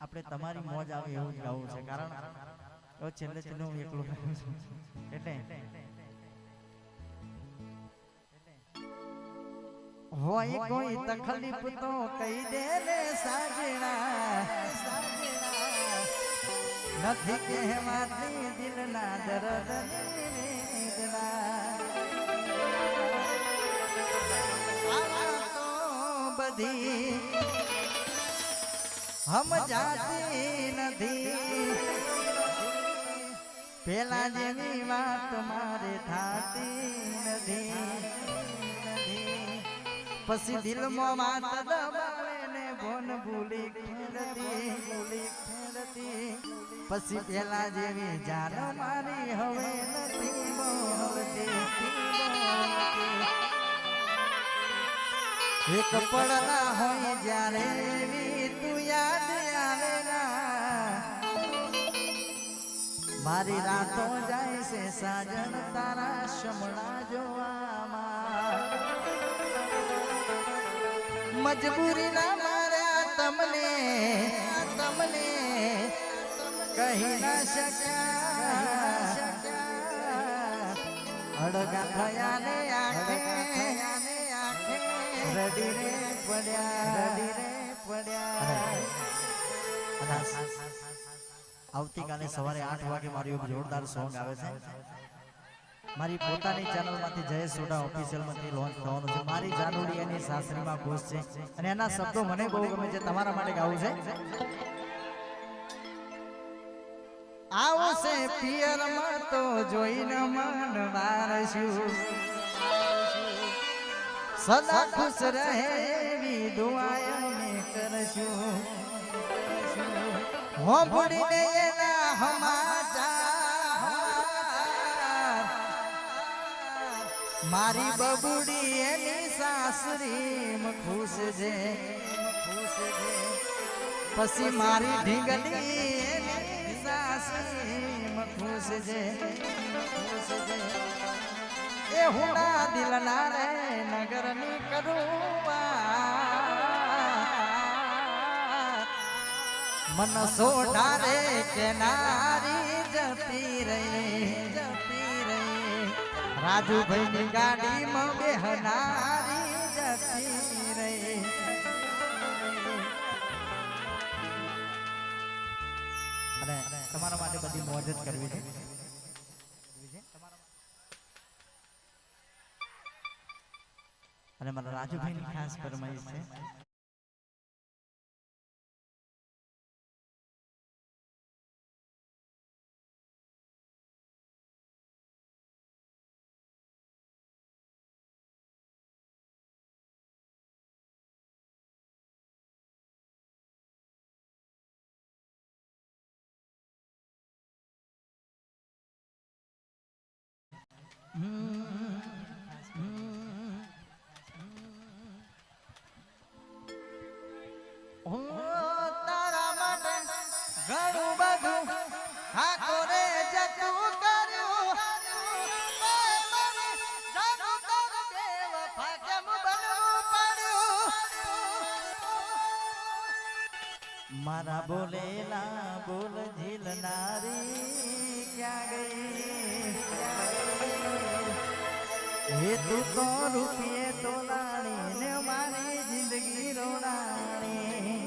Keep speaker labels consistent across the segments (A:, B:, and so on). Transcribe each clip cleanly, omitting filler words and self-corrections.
A: આપણે તમારી મોજ આવે એવું જ ગાવું છે, કારણ છેલ્લે છેલ્લે હું એકલો ગાઉં છું એટલે હોય કોઈ તકલીફ તો કહી દે ને સાજણા, નથી કહેવાતી દિલના દર્દ બધી હમ જાતી નથી, પેલા જેવી વાત મારે થાતી નથી, પછી દિલમાં વાત દબાવે ને ભોન ભૂલી ખેડતી, પછી પેલા જેવી જાન મારી હવે નથી મોહવતી, એક પડના હોય જ્યારે તું યાદ આવે ના, મારી રાતો જાય છે સાજન તારા શમણા જોવામાં, મજબૂરી ના માર્યા તમને કહી ના શક્યા, અડગા થયા ને આંખે રડી રે પડ્યા. આવતીકાલે સવારે 8 વાગે મારું એક જોરદાર સોંગ આવે છે, મારી પોતાની ચેનલ માંથી જયેશ સોઢા ઓફિશિયલ માંથી લોન્ચ થવાનું છે. મારી જાનુડી એની સાસરીમાં ખુશ છે અને એના શબ્દો મને બહુ ગમે છે, તમારા માટે ગાવું છે. આવશે પિયરમાં તો જોઈને મન વારશું, સદા ખુશ રહે એવી દુઆ અમે કરશું, હોંભળીને એના સમાચાર મારી બબુડી એની સાસરી ખુશ છે, પછી મારી ઢીંગલી એની સાસરી ખુશ છે, એ હુના દિલના રે નગરની કરુવા મન સોઢારે કે નારી જતી રહી, રાજુભાઈ ની ગાડીમાં બેહનારી જતી રહી. અને તમારા માટે બધી મોજ જ કરવી છે, અને મારા રાજુભાઈ ની ખાસ ફરમાઈશ છે. તારા માટે ઘણું બધું ઠાકોરે જતું કર્યું, મારા બોલેલા બોલ ઝીલનારી ક્યાં ગઈ, હે તું તો રૂપિયે તોલાણી ને મારી જિંદગી રોડાણી,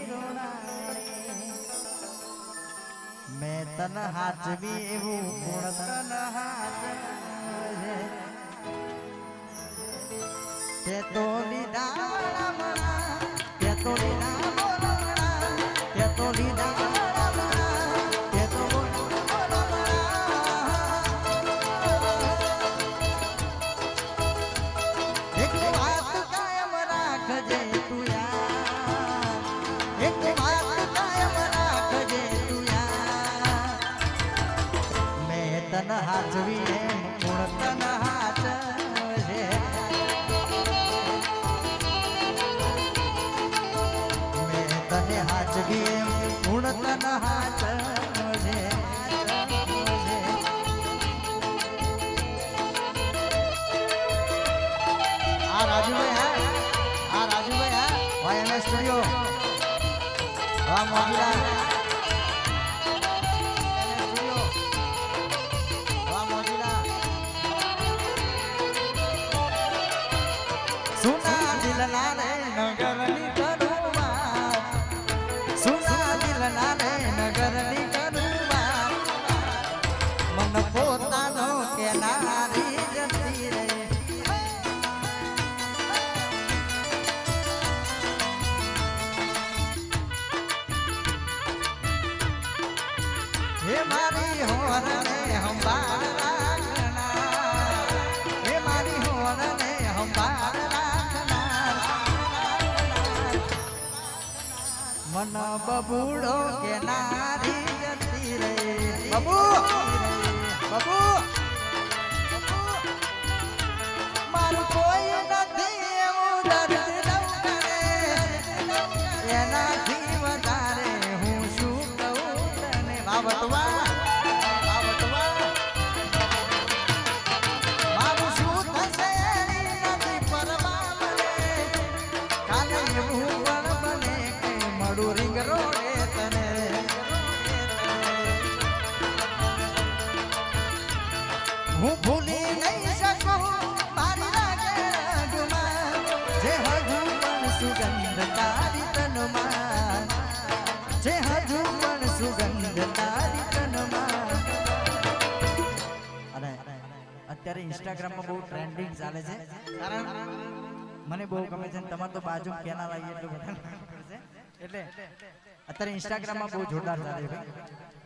A: મેં તન હાચવી એવું ગુણ તન હાચવે, તે તો લીધા તે તો લીધા તે તો લીધા તે તો એક વાત કાયમ રાખજે તું યાર, એક વાત કાયમ રાખજે તું યાર, મેં તન હાચવી એમ ગુણ તન હાચવે, મેં તને હાચવી એમ ગુણ તન હાચવે. આ રાજુભાઈ હા YMS સ્ટુડિયો, વાહ મોજીલા હે મારી હોરને હંભાળ રાખનાર હે મારી હોરને હંભાળ રાખનાર મન બબુડો કે નારી જતી રે બબુ બબુ મારું કોઈ નથી એવું દર્દ દઉં કરે એનાથી વધારે હું શું કહું તને વાવટવા મારું શું થશે એની નથી પરવા મને કાલે એવું પણ બને કે મળું રિંગ રોડે તને હું ભૂલી નહીં શકું મારી લાગણીમાં જે હજુ પણ સુગંધ તારી તનમાં જે હજુ પણ સુગંધ તારી તનમાં અને અત્યારે ઇન્સ્ટાગ્રામમાં બહુ ટ્રેન્ડિંગ ચાલે છે કારણ મને બહુ ગમે છે તમારે તો બાજુ કેનાલ આવી એટલે બધા એટલે અત્યારે ઇન્સ્ટાગ્રામમાં બહુ જોરદાર ચાલે છે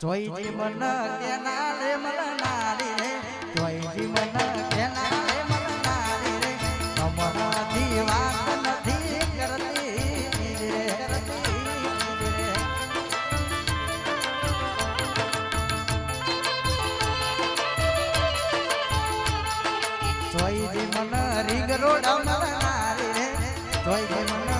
A: જોઈજી મન કેનાલે મલનારી રે જોઈજી મન કેનાલે મલનારી રે તમારાથી વાત નથી કરતી રે જોઈજી મન રીંગ રોડ મલનારી રે જોઈજી મન